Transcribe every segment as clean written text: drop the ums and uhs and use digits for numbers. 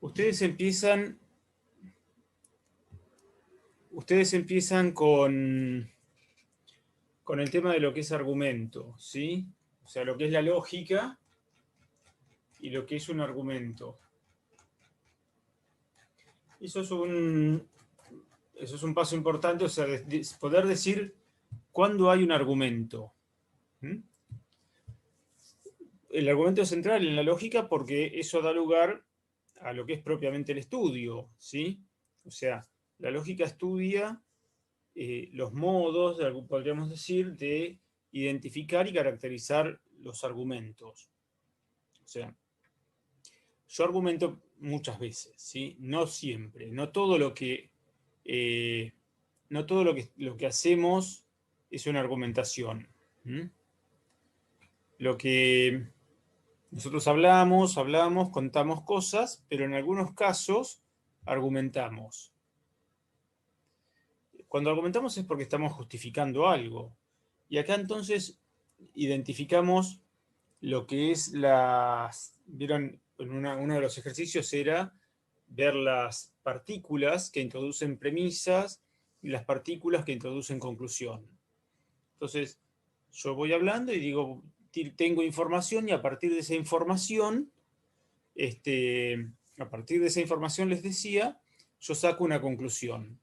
Ustedes empiezan con el tema de lo que es argumento, ¿sí? O sea, lo que es la lógica y lo que es un argumento. Eso es un paso importante, o sea, poder decir cuándo hay un argumento. ¿Mm? El argumento es central en la lógica porque eso da lugar a lo que es propiamente el estudio, ¿sí? O sea, la lógica estudia los modos, podríamos decir, de identificar y caracterizar los argumentos. O sea, yo argumento muchas veces, ¿sí? No siempre, no todo lo que hacemos es una argumentación. ¿Mm? Lo que nosotros hablamos, contamos cosas, pero en algunos casos argumentamos. Cuando argumentamos es porque estamos justificando algo. Y acá entonces identificamos lo que es ¿vieron? Uno de los ejercicios era ver las partículas que introducen premisas y las partículas que introducen conclusión. Entonces, yo voy hablando y digo, tengo información y a partir de esa información, les decía, yo saco una conclusión.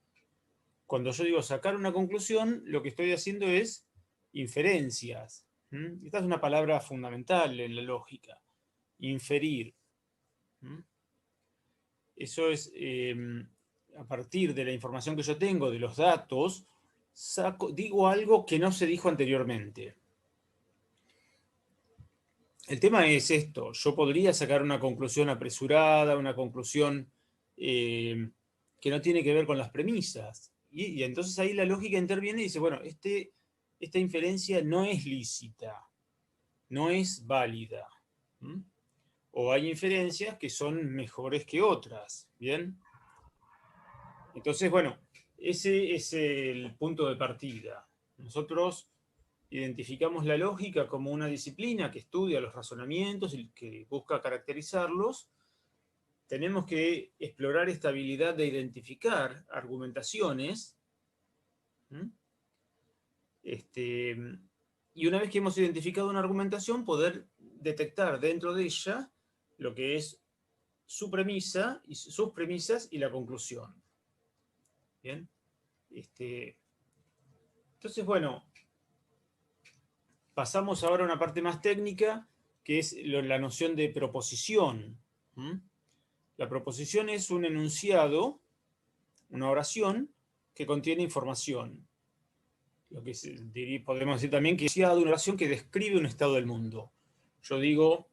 Cuando yo digo sacar una conclusión, lo que estoy haciendo es inferencias. Esta es una palabra fundamental en la lógica. Inferir. Eso es, a partir de la información que yo tengo, de los datos, digo algo que no se dijo anteriormente. El tema es esto, yo podría sacar una conclusión apresurada, una conclusión que no tiene que ver con las premisas. Y entonces ahí la lógica interviene y dice, bueno, esta inferencia no es lícita, no es válida. O hay inferencias que son mejores que otras, ¿bien? Entonces, bueno, ese es el punto de partida. Nosotros identificamos la lógica como una disciplina que estudia los razonamientos y que busca caracterizarlos. Tenemos que explorar esta habilidad de identificar argumentaciones. Y una vez que hemos identificado una argumentación, poder detectar dentro de ella lo que es su premisa y sus premisas y la conclusión. Bien. Entonces, bueno, pasamos ahora a una parte más técnica, que es la noción de proposición. La proposición es un enunciado, una oración, que contiene información. Lo que podemos decir también que es una oración que describe un estado del mundo. Yo digo,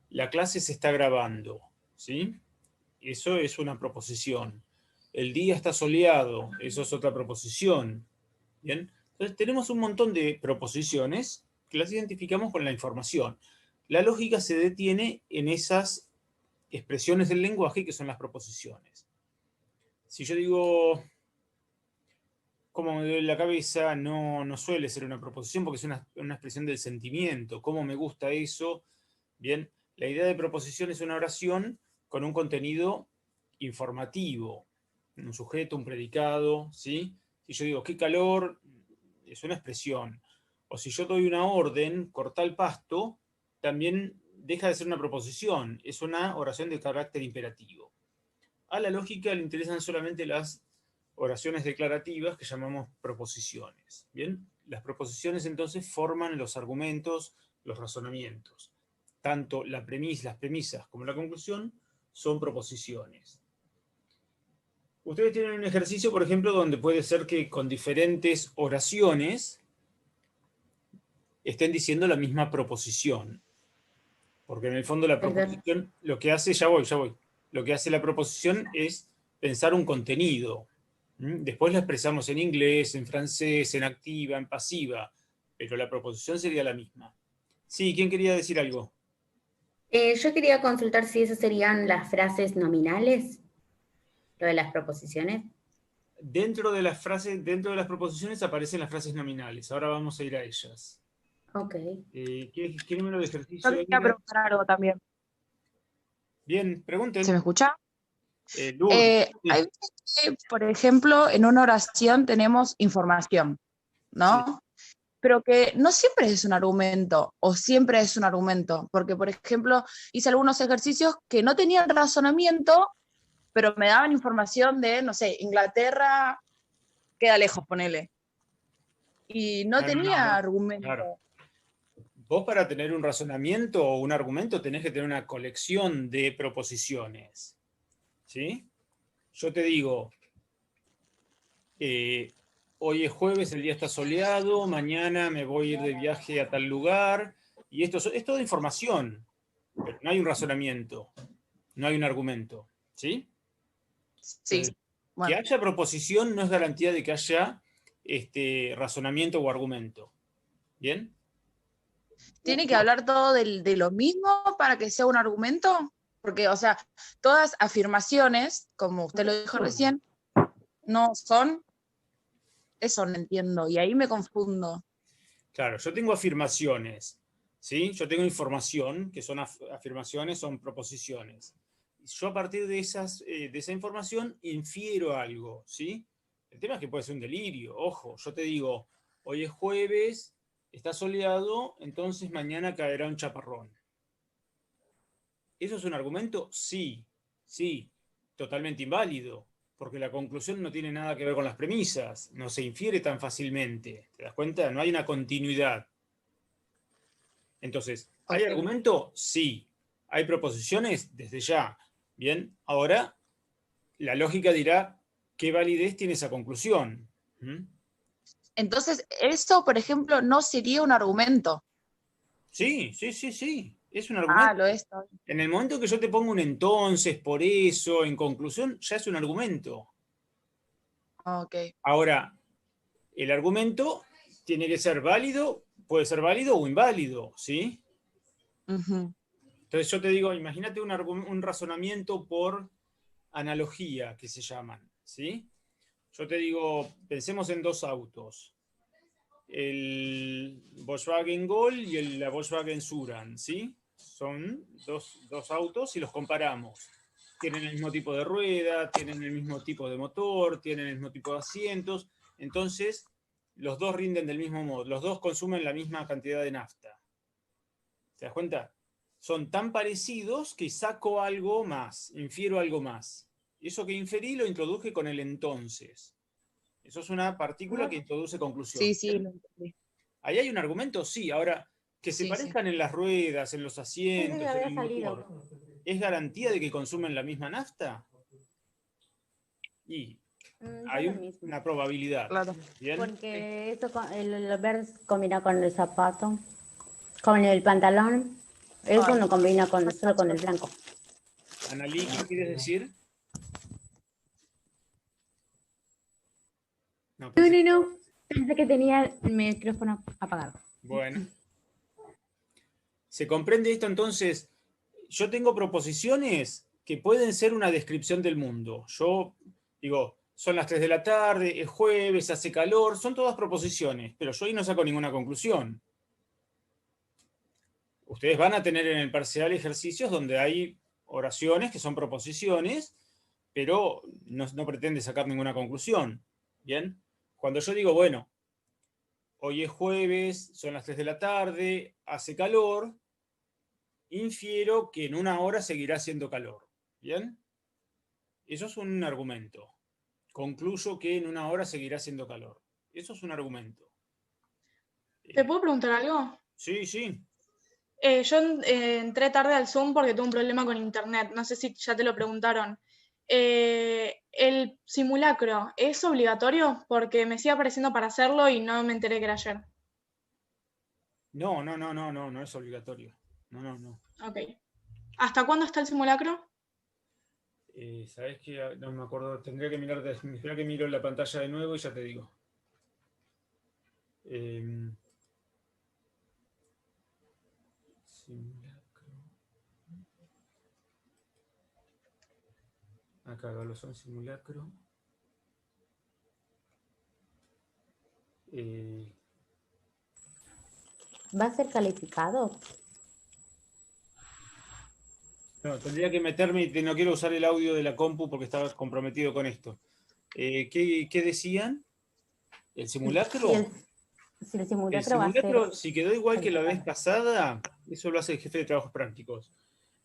la clase se está grabando, ¿sí? Eso es una proposición. El día está soleado, eso es otra proposición. ¿Bien? Entonces tenemos un montón de proposiciones que las identificamos con la información. La lógica se detiene en esas expresiones del lenguaje que son las proposiciones. Si yo digo, cómo me duele la cabeza, no suele ser una proposición porque es una expresión del sentimiento, cómo me gusta eso. Bien, la idea de proposición es una oración con un contenido informativo, un sujeto, un predicado, ¿sí? Si yo digo, qué calor, es una expresión. O si yo doy una orden, corta el pasto, también deja de ser una proposición, es una oración de carácter imperativo. A la lógica le interesan solamente las oraciones declarativas que llamamos proposiciones. ¿Bien? Las proposiciones entonces forman los argumentos, los razonamientos. Tanto las premisas como la conclusión son proposiciones. Ustedes tienen un ejercicio, por ejemplo, donde puede ser que con diferentes oraciones estén diciendo la misma proposición. Porque en el fondo la proposición, lo que hace, ya voy, lo que hace la proposición es pensar un contenido. Después la expresamos en inglés, en francés, en activa, en pasiva, pero la proposición sería la misma. Sí, ¿quién quería decir algo? Yo quería consultar si esas serían las frases nominales, lo de las proposiciones. Dentro de las proposiciones aparecen las frases nominales. Ahora vamos a ir a ellas. Ok. ¿Qué número de Yo ejercicio quería era? preguntar algo también. Bien, pregunten. ¿Se me escucha? Lourdes, Hay veces que, por ejemplo, en una oración tenemos información, ¿no? sí. Pero que no siempre es un argumento, o siempre es un argumento, porque, por ejemplo, hice algunos ejercicios que no tenían razonamiento, pero me daban información de, no sé, Inglaterra queda lejos, ponele. Y no tenía argumento. Claro. Vos para tener un razonamiento o un argumento tenés que tener una colección de proposiciones. ¿Sí? Yo te digo, hoy es jueves, el día está soleado, mañana me voy a ir de viaje a tal lugar, y esto es toda información, pero no hay un razonamiento, no hay un argumento. ¿Sí? Sí, Entonces, que bueno. haya proposición no es garantía de que haya razonamiento o argumento. ¿Bien? ¿Tiene que hablar todo de lo mismo para que sea un argumento? Porque, o sea, todas afirmaciones, como usted lo dijo recién, no son, eso no entiendo, y ahí me confundo. Claro, yo tengo afirmaciones, ¿sí? Yo tengo información, que son afirmaciones, son proposiciones. Yo a partir de esa información infiero algo, ¿sí? El tema es que puede ser un delirio, ojo, yo te digo, hoy es jueves, está soleado, entonces mañana caerá un chaparrón. ¿Eso es un argumento? Sí, sí, totalmente inválido, porque la conclusión no tiene nada que ver con las premisas, no se infiere tan fácilmente, ¿te das cuenta? No hay una continuidad. Entonces, ¿hay Ok. argumento? Sí. ¿Hay proposiciones? Desde ya. Bien, ahora la lógica dirá qué validez tiene esa conclusión. ¿Mm? Entonces, eso, por ejemplo, no sería un argumento. Sí, sí, sí, sí. Es un Ah, argumento. lo es. En el momento que yo te pongo un entonces, por eso, en conclusión, ya es un argumento. Ok. Ahora, el argumento tiene que ser válido, puede ser válido o inválido, ¿sí? Ujú. Entonces yo te digo, imagínate un razonamiento por analogía, que se llaman, ¿sí? Yo te digo, pensemos en dos autos, el Volkswagen Gol y la Volkswagen Suran, ¿sí? Son dos autos y los comparamos. Tienen el mismo tipo de rueda, tienen el mismo tipo de motor, tienen el mismo tipo de asientos, entonces los dos rinden del mismo modo, los dos consumen la misma cantidad de nafta. ¿Te das cuenta? Son tan parecidos que saco algo más, infiero algo más. Eso que inferí lo introduje con el entonces. Eso es una partícula que introduce Sí, conclusión. sí, lo entendí. ¿Ahí hay un argumento? Sí. Ahora, que se Sí, sí. parezcan en las ruedas, en los Pensé que asientos, en había el salido. motor, ¿es garantía de que consumen la misma nafta? Y Yo hay lo mismo. una probabilidad. Claro. ¿Bien? Porque esto el verde combina con el zapato, con el pantalón. Eso Ay, no combina solo con el chicos. blanco. Analí, ¿qué quieres decir? No, No, pensé. no, no. Pensé que tenía el micrófono apagado. Bueno. ¿Se comprende esto entonces? Yo tengo proposiciones que pueden ser una descripción del mundo. Yo digo, son las 3 de la tarde, es jueves, hace calor, son todas proposiciones, pero yo ahí no saco ninguna conclusión. Ustedes van a tener en el parcial ejercicios donde hay oraciones que son proposiciones, pero no pretende sacar ninguna conclusión. ¿Bien? Cuando yo digo, bueno, hoy es jueves, son las 3 de la tarde, hace calor, infiero que en una hora seguirá haciendo calor. ¿Bien? Eso es un argumento. Concluyo que en una hora seguirá haciendo calor. Eso es un argumento. ¿Te puedo preguntar algo? Sí, sí. Yo entré tarde al Zoom porque tuve un problema con internet. No sé si ya te lo preguntaron. ¿El simulacro es obligatorio? Porque me sigue apareciendo para hacerlo y no me enteré que era ayer. No, no, no, no, no, no es obligatorio. No, no, no. Ok. ¿Hasta cuándo está el simulacro? ¿Sabes qué? No me acuerdo. Tendría que mirar, espera que miro la pantalla de nuevo y ya te digo. Simulacro. Acá son simulacro. ¿Va a ser calificado? No, tendría que meterme y no quiero usar el audio de la compu porque estaba comprometido con esto. ¿Qué decían? ¿El simulacro? Si el El simulacro va a ser simulacro, si quedó igual que la vez complicado. pasada, eso lo hace el jefe de trabajos prácticos.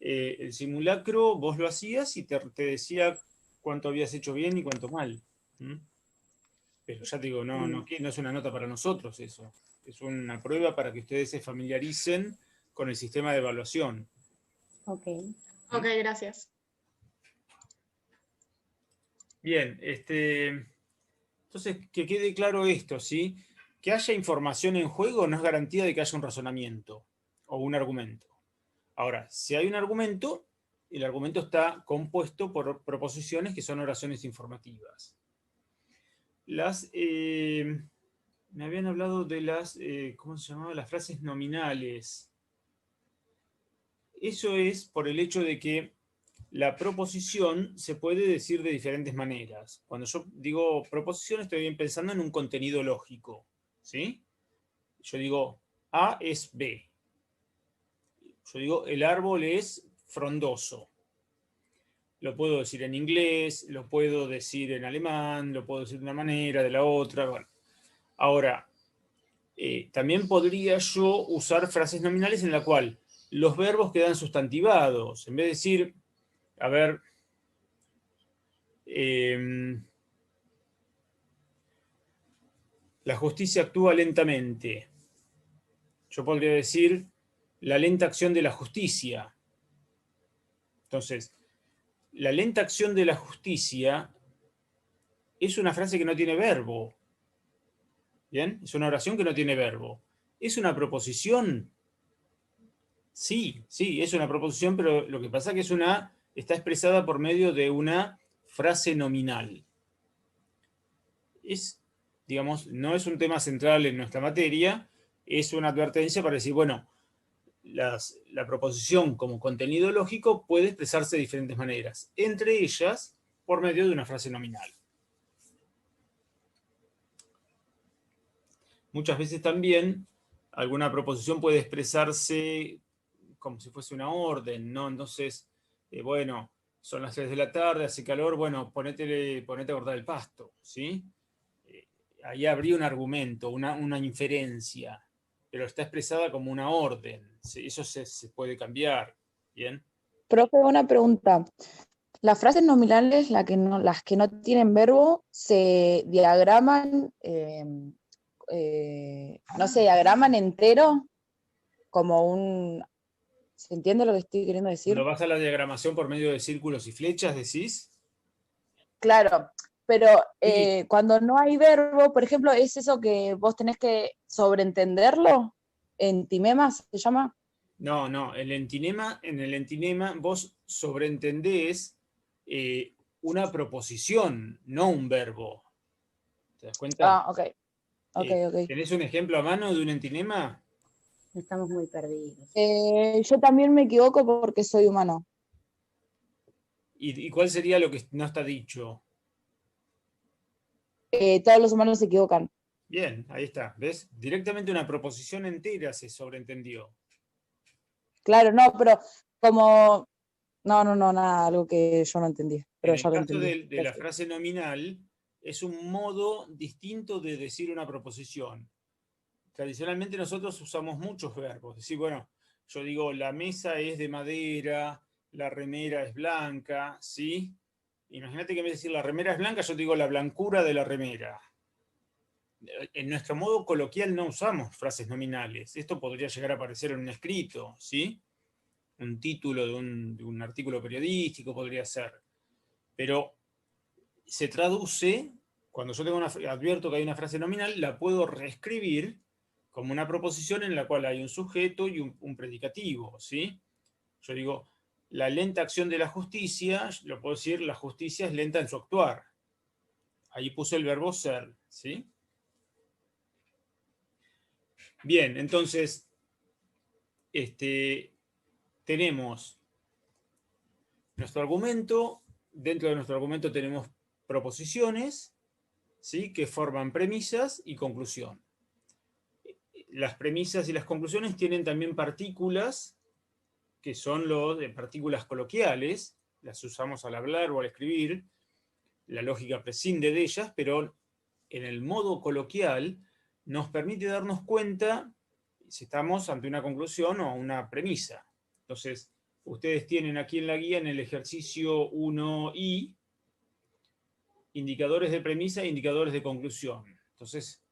El simulacro vos lo hacías y te decía cuánto habías hecho bien y cuánto mal. ¿Mm? Pero ya te digo, no es una nota para nosotros eso. Es una prueba para que ustedes se familiaricen con el sistema de evaluación. Ok. Ok, gracias. Bien, entonces que quede claro esto, ¿sí? Que haya información en juego no es garantía de que haya un razonamiento o un argumento. Ahora, si hay un argumento, el argumento está compuesto por proposiciones que son oraciones informativas. Me habían hablado de ¿cómo se llamaba? Las frases nominales. Eso es por el hecho de que la proposición se puede decir de diferentes maneras. Cuando yo digo proposición, estoy bien pensando en un contenido lógico, ¿sí? Yo digo A es B. Yo digo el árbol es frondoso. Lo puedo decir en inglés, lo puedo decir en alemán, lo puedo decir de una manera, de la otra. Bueno. Ahora, también podría yo usar frases nominales en la cual los verbos quedan sustantivados. En vez de decir, a ver, la justicia actúa lentamente. Yo podría decir la lenta acción de la justicia. Entonces, la lenta acción de la justicia es una frase que no tiene verbo. ¿Bien? Es una oración que no tiene verbo. ¿Es una proposición? Sí, es una proposición, pero lo que pasa es que está expresada por medio de una frase nominal. Digamos, no es un tema central en nuestra materia, es una advertencia para decir, bueno, la proposición como contenido lógico puede expresarse de diferentes maneras, entre ellas por medio de una frase nominal. Muchas veces también alguna proposición puede expresarse como si fuese una orden, ¿no? Entonces, bueno, son las 3 de la tarde, hace calor, bueno, ponete a cortar el pasto, ¿sí? Ahí habría un argumento, una inferencia, pero está expresada como una orden. ¿Sí? Eso se puede cambiar, ¿bien? Profe, una pregunta. Las frases nominales, las que no tienen verbo, se diagraman, no se diagraman entero como un... ¿Se entiende lo que estoy queriendo Cuando decir? vas a la diagramación por medio de círculos y flechas, decís. Claro, pero Sí. cuando no hay verbo, por ejemplo, ¿es eso que vos tenés que sobreentenderlo? ¿En timemas se llama? No, en el entinema vos sobreentendés una proposición, no un verbo. ¿Te das cuenta? Ah, ok, ok. ¿Tenés un ejemplo a mano de un entinema? Estamos muy perdidos. Yo también me equivoco porque soy humano. ¿Y cuál sería lo que no está dicho? Todos los humanos se equivocan. Bien, ahí está. ¿Ves? Directamente una proposición entera se sobreentendió. Claro, no, pero como... No, nada, algo que yo no entendí, En pero el ya lo caso entendí. de la frase nominal, es un modo distinto de decir una proposición. Tradicionalmente nosotros usamos muchos verbos. Es decir, bueno, yo digo, la mesa es de madera, la remera es blanca, ¿sí? Imagínate que en vez de decir la remera es blanca, yo digo la blancura de la remera. En nuestro modo coloquial no usamos frases nominales. Esto podría llegar a aparecer en un escrito, ¿sí? Un título de un artículo periodístico podría ser. Pero se traduce, cuando yo advierto que hay una frase nominal, la puedo reescribir como una proposición en la cual hay un sujeto y un predicativo, ¿sí? Yo digo, la lenta acción de la justicia, lo puedo decir, la justicia es lenta en su actuar. Ahí puse el verbo ser, ¿sí? Bien, entonces, tenemos nuestro argumento, dentro de nuestro argumento tenemos proposiciones, ¿sí? Que forman premisas y conclusión. Las premisas y las conclusiones tienen también partículas que son los de partículas coloquiales, las usamos al hablar o al escribir, la lógica prescinde de ellas, pero en el modo coloquial nos permite darnos cuenta si estamos ante una conclusión o una premisa. Entonces, ustedes tienen aquí en la guía, en el ejercicio 1I, indicadores de premisa e indicadores de conclusión. Entonces,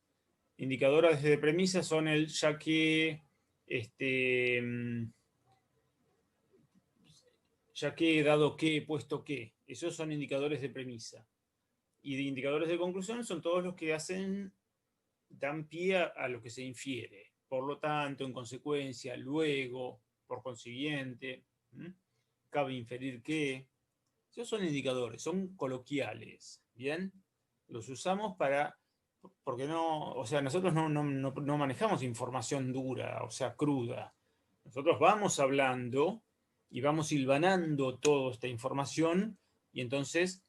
indicadores de premisa son el ya que, dado que, puesto que. Esos son indicadores de premisa. Y de indicadores de conclusión son todos los que dan pie a lo que se infiere. Por lo tanto, en consecuencia, luego, por consiguiente, cabe inferir que. Esos son indicadores, son coloquiales, ¿bien? Los usamos porque no, o sea, nosotros no manejamos información dura, o sea, cruda. Nosotros vamos hablando y vamos hilvanando toda esta información y entonces,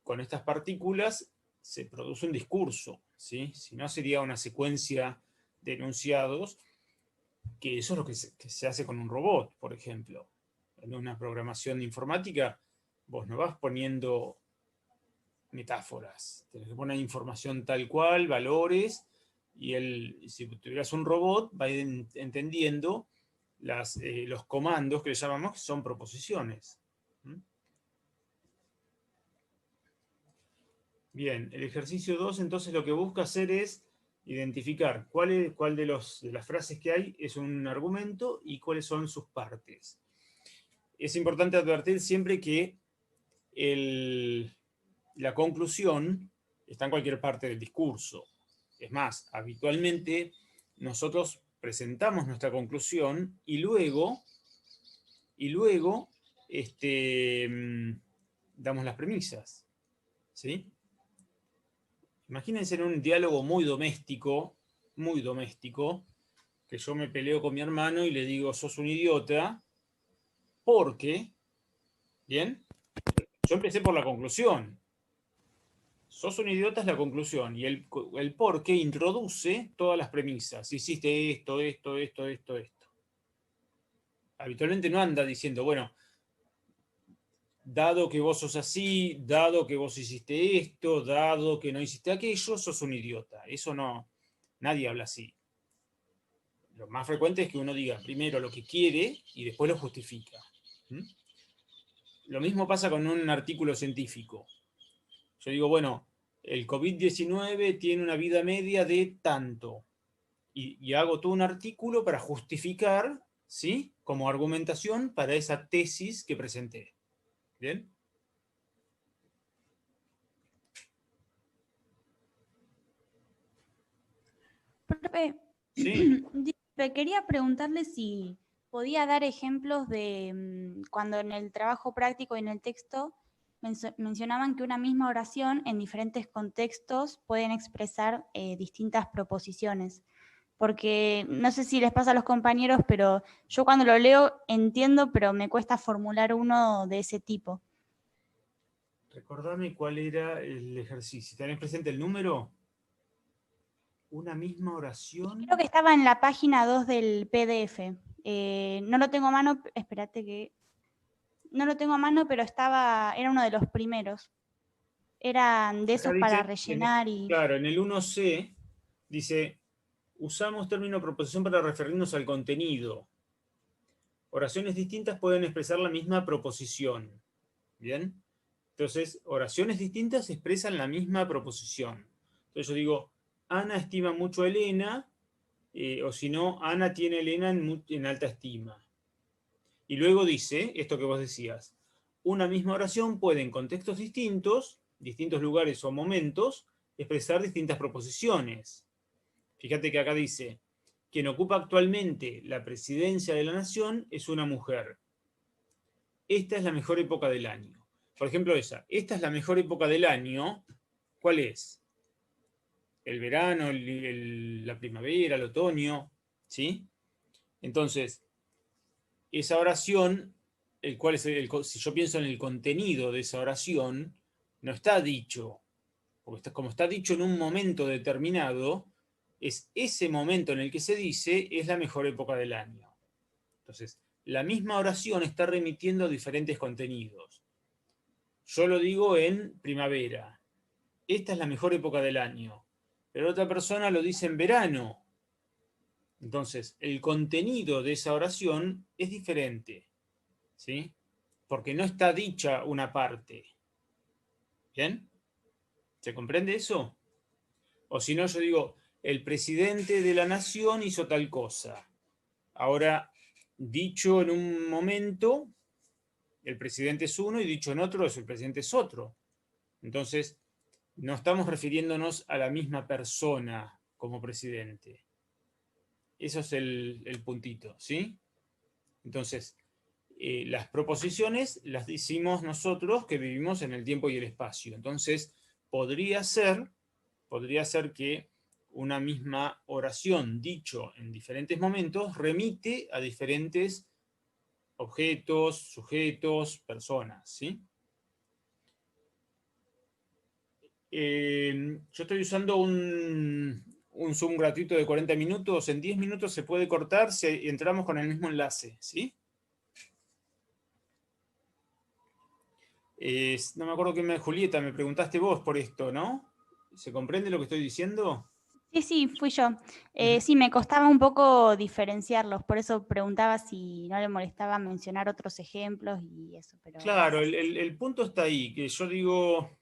con estas partículas se produce un discurso, ¿sí? Si no, sería una secuencia de enunciados, que eso es lo que se hace con un robot, por ejemplo. En una programación informática, vos no vas poniendo metáforas, tenés que poner información tal cual, valores, y si tuvieras un robot, va a ir entendiendo los comandos que le llamamos, que son proposiciones. Bien, el ejercicio 2 entonces lo que busca hacer es identificar cuál de las frases que hay es un argumento y cuáles son sus partes. Es importante advertir siempre que la conclusión está en cualquier parte del discurso. Es más, habitualmente nosotros presentamos nuestra conclusión y luego damos las premisas. ¿Sí? Imagínense en un diálogo muy doméstico, que yo me peleo con mi hermano y le digo, sos un idiota, porque, ¿bien? Yo empecé por la conclusión. Sos un idiota es la conclusión. Y el por qué introduce todas las premisas. Hiciste esto. Habitualmente no anda diciendo, bueno, dado que vos sos así, dado que vos hiciste esto, dado que no hiciste aquello, sos un idiota. Eso no, nadie habla así. Lo más frecuente es que uno diga primero lo que quiere y después lo justifica. Lo mismo pasa con un artículo científico. Yo digo, bueno, el COVID-19 tiene una vida media de tanto. Y hago todo un artículo para justificar, ¿sí?, como argumentación para esa tesis que presenté. ¿Bien? Profe, Sí. quería preguntarle si podía dar ejemplos de cuando en el trabajo práctico y en el texto mencionaban que una misma oración en diferentes contextos pueden expresar distintas proposiciones. Porque no sé si les pasa a los compañeros, pero yo cuando lo leo entiendo, pero me cuesta formular uno de ese tipo. Recordame cuál era el ejercicio. ¿Tenés presente el número? Una misma oración. Creo que estaba en la página 2 del PDF. No lo tengo a mano, espérate que... No lo tengo a mano, pero era uno de los primeros. Eran de esos para rellenar y... Claro, en el 1C dice, usamos término proposición para referirnos al contenido. Oraciones distintas pueden expresar la misma proposición. ¿Bien? Entonces, oraciones distintas expresan la misma proposición. Entonces yo digo, Ana estima mucho a Elena, o si no, Ana tiene a Elena en alta estima. Y luego dice, esto que vos decías, una misma oración puede en contextos distintos lugares o momentos, expresar distintas proposiciones. Fíjate que acá dice, quien ocupa actualmente la presidencia de la nación es una mujer. Esta es la mejor época del año. Por ejemplo, esta es la mejor época del año. ¿Cuál es? El verano, la primavera, el otoño, ¿sí? Entonces, esa oración, si yo pienso en el contenido de esa oración, no está dicho, porque como está dicho en un momento determinado, es ese momento en el que se dice es la mejor época del año. Entonces, la misma oración está remitiendo a diferentes contenidos. Yo lo digo en primavera. Esta es la mejor época del año. Pero otra persona lo dice en verano. Entonces, el contenido de esa oración es diferente, ¿sí? Porque no está dicha una parte. ¿Bien? ¿Se comprende eso? O si no, yo digo, el presidente de la nación hizo tal cosa. Ahora, dicho en un momento, el presidente es uno, y dicho en otro, el presidente es otro. Entonces, no estamos refiriéndonos a la misma persona como presidente. Eso es el puntito, ¿sí? Entonces, las proposiciones las decimos nosotros que vivimos en el tiempo y el espacio. Entonces, podría ser que una misma oración dicho en diferentes momentos remite a diferentes objetos, sujetos, personas, ¿sí? Yo estoy usando un Zoom gratuito de 40 minutos. En 10 minutos se puede cortar si entramos con el mismo enlace, ¿sí? No me acuerdo quién Julieta, me preguntaste vos por esto, ¿no? ¿Se comprende lo que estoy diciendo? Sí, fui yo. Sí, me costaba un poco diferenciarlos, por eso preguntaba si no le molestaba mencionar otros ejemplos y eso. Pero claro, el punto está ahí, que yo digo,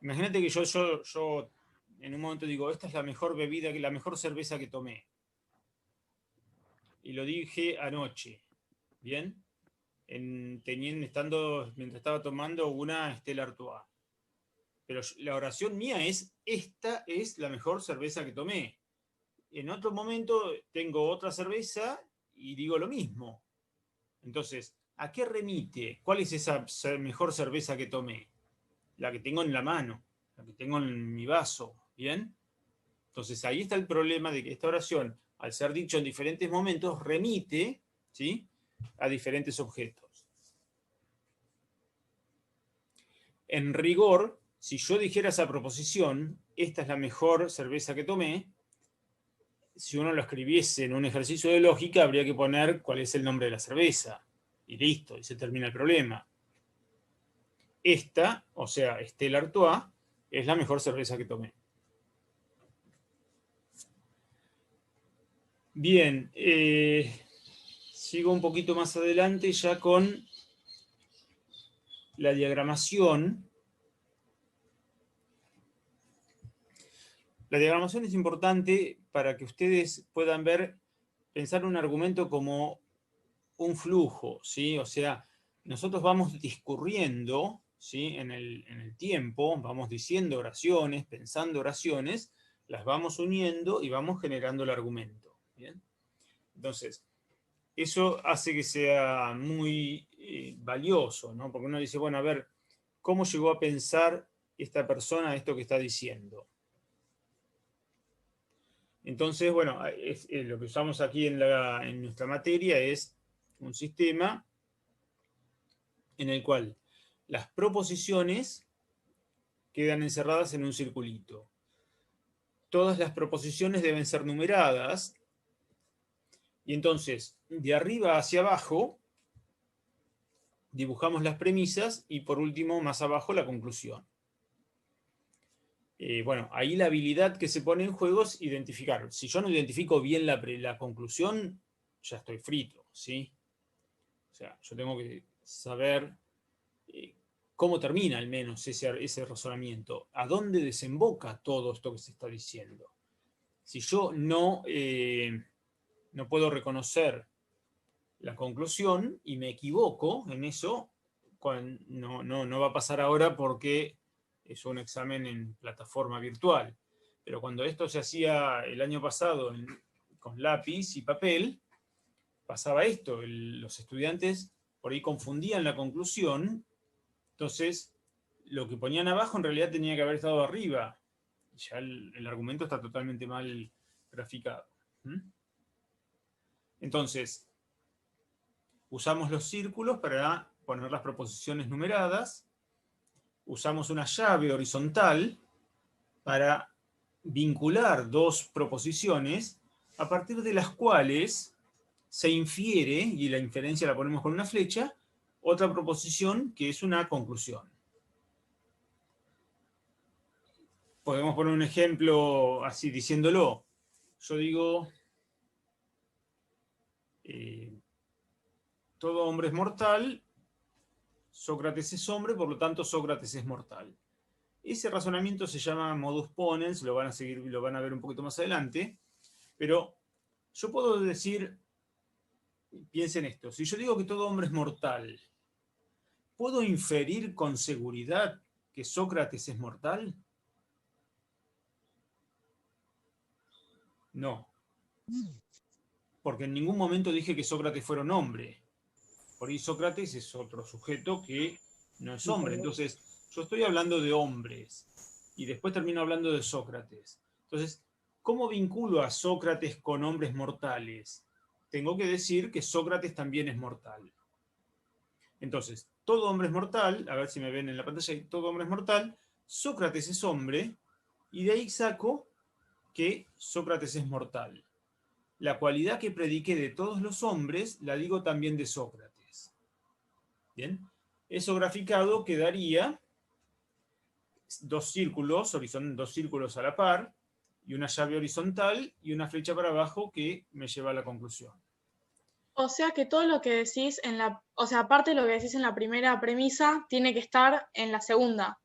imagínate que yo en un momento digo, esta es la mejor bebida, la mejor cerveza que tomé. Y lo dije anoche, ¿bien? Mientras estaba tomando una Stella Artois. Pero la oración mía es, esta es la mejor cerveza que tomé. En otro momento tengo otra cerveza y digo lo mismo. Entonces, ¿a qué remite? ¿Cuál es esa mejor cerveza que tomé? La que tengo en la mano, la que tengo en mi vaso, ¿bien? Entonces ahí está el problema de que esta oración, al ser dicho en diferentes momentos, remite, ¿sí?, a diferentes objetos. En rigor, si yo dijera esa proposición, esta es la mejor cerveza que tomé, si uno lo escribiese en un ejercicio de lógica, habría que poner cuál es el nombre de la cerveza. Y listo, y se termina el problema. Esta, o sea, Stella Artois, es la mejor cerveza que tomé. Bien, sigo un poquito más adelante ya con la diagramación. La diagramación es importante para que ustedes puedan pensar un argumento como un flujo, ¿sí? O sea, nosotros vamos discurriendo, ¿sí?, en el tiempo, vamos diciendo oraciones, pensando oraciones, las vamos uniendo y vamos generando el argumento, ¿bien? Entonces, eso hace que sea muy valioso, ¿no? Porque uno dice, bueno, a ver, ¿cómo llegó a pensar esta persona esto que está diciendo? Entonces, bueno, lo que usamos aquí en nuestra materia es un sistema en el cual las proposiciones quedan encerradas en un circulito. Todas las proposiciones deben ser numeradas y entonces, de arriba hacia abajo, dibujamos las premisas y por último, más abajo, la conclusión. Bueno, ahí la habilidad que se pone en juego es identificar. Si yo no identifico bien la conclusión, ya estoy frito, ¿sí? O sea, yo tengo que saber cómo termina al menos ese razonamiento, a dónde desemboca todo esto que se está diciendo. Si yo no puedo reconocer la conclusión y me equivoco en eso, no va a pasar ahora porque es un examen en plataforma virtual. Pero cuando esto se hacía el año pasado con lápiz y papel, pasaba esto. Los estudiantes por ahí confundían la conclusión, entonces lo que ponían abajo en realidad tenía que haber estado arriba. Ya el argumento está totalmente mal graficado. Entonces, usamos los círculos para poner las proposiciones numeradas. Usamos una llave horizontal para vincular dos proposiciones a partir de las cuales se infiere, y la inferencia la ponemos con una flecha, otra proposición que es una conclusión. Podemos poner un ejemplo así diciéndolo. Yo digo, todo hombre es mortal, Sócrates es hombre, por lo tanto Sócrates es mortal. Ese razonamiento se llama modus ponens, lo van a ver un poquito más adelante, pero yo puedo decir, piensen esto, si yo digo que todo hombre es mortal, ¿puedo inferir con seguridad que Sócrates es mortal? No. Porque en ningún momento dije que Sócrates fuera un hombre. Por ahí Sócrates es otro sujeto que no es hombre. Entonces, yo estoy hablando de hombres y después termino hablando de Sócrates. Entonces, ¿cómo vinculo a Sócrates con hombres mortales? Tengo que decir que Sócrates también es mortal. Entonces, todo hombre es mortal, a ver si me ven en la pantalla, todo hombre es mortal, Sócrates es hombre, y de ahí saco que Sócrates es mortal. La cualidad que prediqué de todos los hombres, la digo también de Sócrates. ¿Bien? Eso graficado quedaría dos círculos a la par, y una llave horizontal y una flecha para abajo que me lleva a la conclusión. O sea que todo lo que decís o sea, aparte de lo que decís en la primera premisa, tiene que estar en la segunda.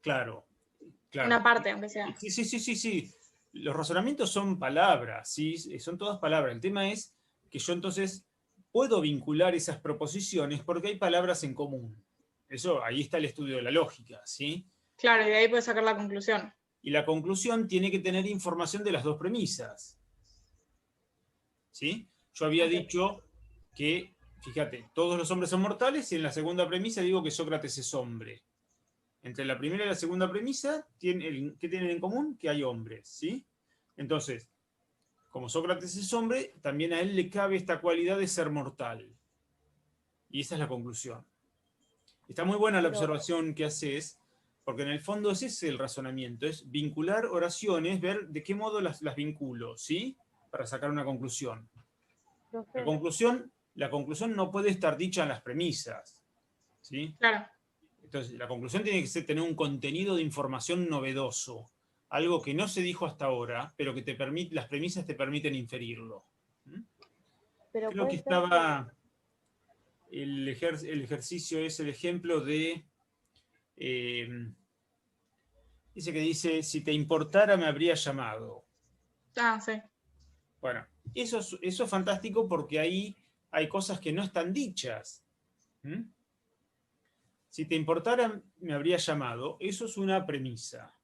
Claro. Una parte, aunque sea. Sí. Los razonamientos son palabras, ¿sí? Son todas palabras. El tema es que yo entonces puedo vincular esas proposiciones porque hay palabras en común. Eso, ahí está el estudio de la lógica, ¿sí? Claro, y de ahí puedes sacar la conclusión. Y la conclusión tiene que tener información de las dos premisas. ¿Sí? Yo había dicho que, fíjate, todos los hombres son mortales y en la segunda premisa digo que Sócrates es hombre. Entre la primera y la segunda premisa, ¿qué tienen en común? Que hay hombres, ¿sí? Entonces, como Sócrates es hombre, también a él le cabe esta cualidad de ser mortal. Y esa es la conclusión. Está muy buena la observación que haces, porque en el fondo ese es el razonamiento, es vincular oraciones, ver de qué modo las vinculo, ¿sí? Para sacar una conclusión. La conclusión no puede estar dicha en las premisas, ¿sí? Claro. Entonces, la conclusión tiene que tener un contenido de información novedoso, algo que no se dijo hasta ahora, pero que las premisas te permiten inferirlo. Pero Creo que estaba... El ejercicio es el ejemplo de... dice, si te importara me habría llamado. Ah, sí. Bueno, eso es fantástico porque ahí hay cosas que no están dichas. Si te importara, me habría llamado. Eso es una premisa.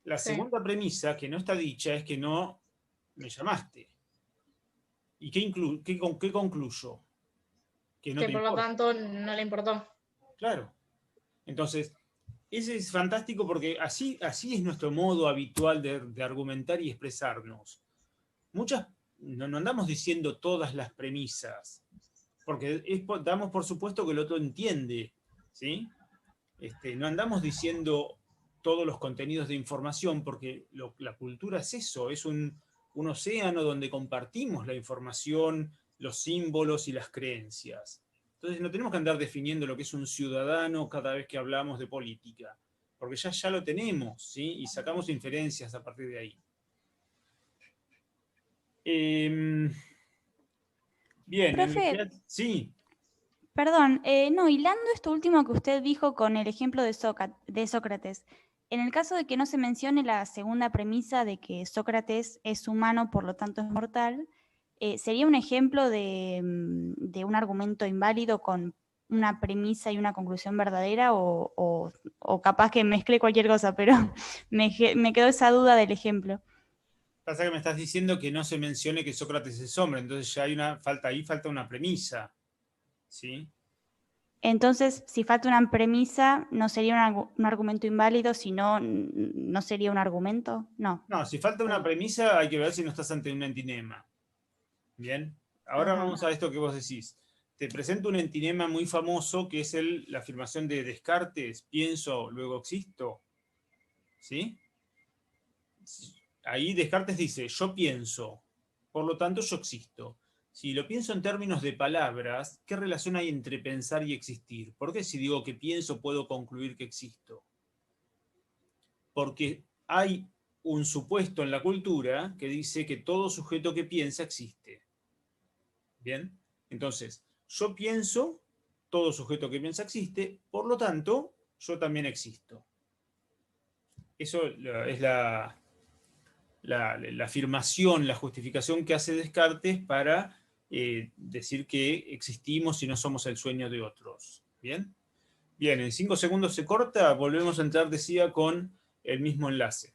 La segunda premisa, que no está dicha, es que no me llamaste. ¿Y qué concluyo? Que no te por lo importa. tanto no le importó. Claro. Entonces, ese es fantástico porque así es nuestro modo habitual de argumentar y expresarnos. No andamos diciendo todas las premisas, porque damos por supuesto que el otro entiende, ¿sí? No andamos diciendo todos los contenidos de información, porque la cultura es eso, es un océano donde compartimos la información, los símbolos y las creencias. Entonces no tenemos que andar definiendo lo que es un ciudadano cada vez que hablamos de política, porque ya lo tenemos, ¿sí? Y sacamos inferencias a partir de ahí. Bien, Profe, sí. perdón, no, hilando esto último que usted dijo con el ejemplo de Sócrates, en el caso de que no se mencione la segunda premisa de que Sócrates es humano, por lo tanto es mortal, ¿sería un ejemplo de un argumento inválido con una premisa y una conclusión verdadera o capaz que mezclé cualquier cosa, pero me quedó esa duda del ejemplo? Pasa que me estás diciendo que no se mencione que Sócrates es hombre, entonces ya falta una premisa, ¿sí? Entonces, si falta una premisa, ¿no sería un argumento inválido, sino no sería un argumento? No. No, si falta una premisa hay que ver si no estás ante un entinema. Bien, ahora vamos a esto que vos decís. Te presento un entinema muy famoso que es la afirmación de Descartes, pienso, luego existo. ¿Sí? ahí Descartes dice, yo pienso, por lo tanto yo existo. Si lo pienso en términos de palabras, ¿qué relación hay entre pensar y existir? ¿Por qué si digo que pienso puedo concluir que existo? Porque hay un supuesto en la cultura que dice que todo sujeto que piensa existe. ¿Bien? Entonces, yo pienso, todo sujeto que piensa existe, por lo tanto, yo también existo. Eso es la afirmación, la justificación que hace Descartes para decir que existimos y no somos el sueño de otros. ¿Bien? Bien, en 5 segundos se corta, volvemos a entrar, decía, con el mismo enlace.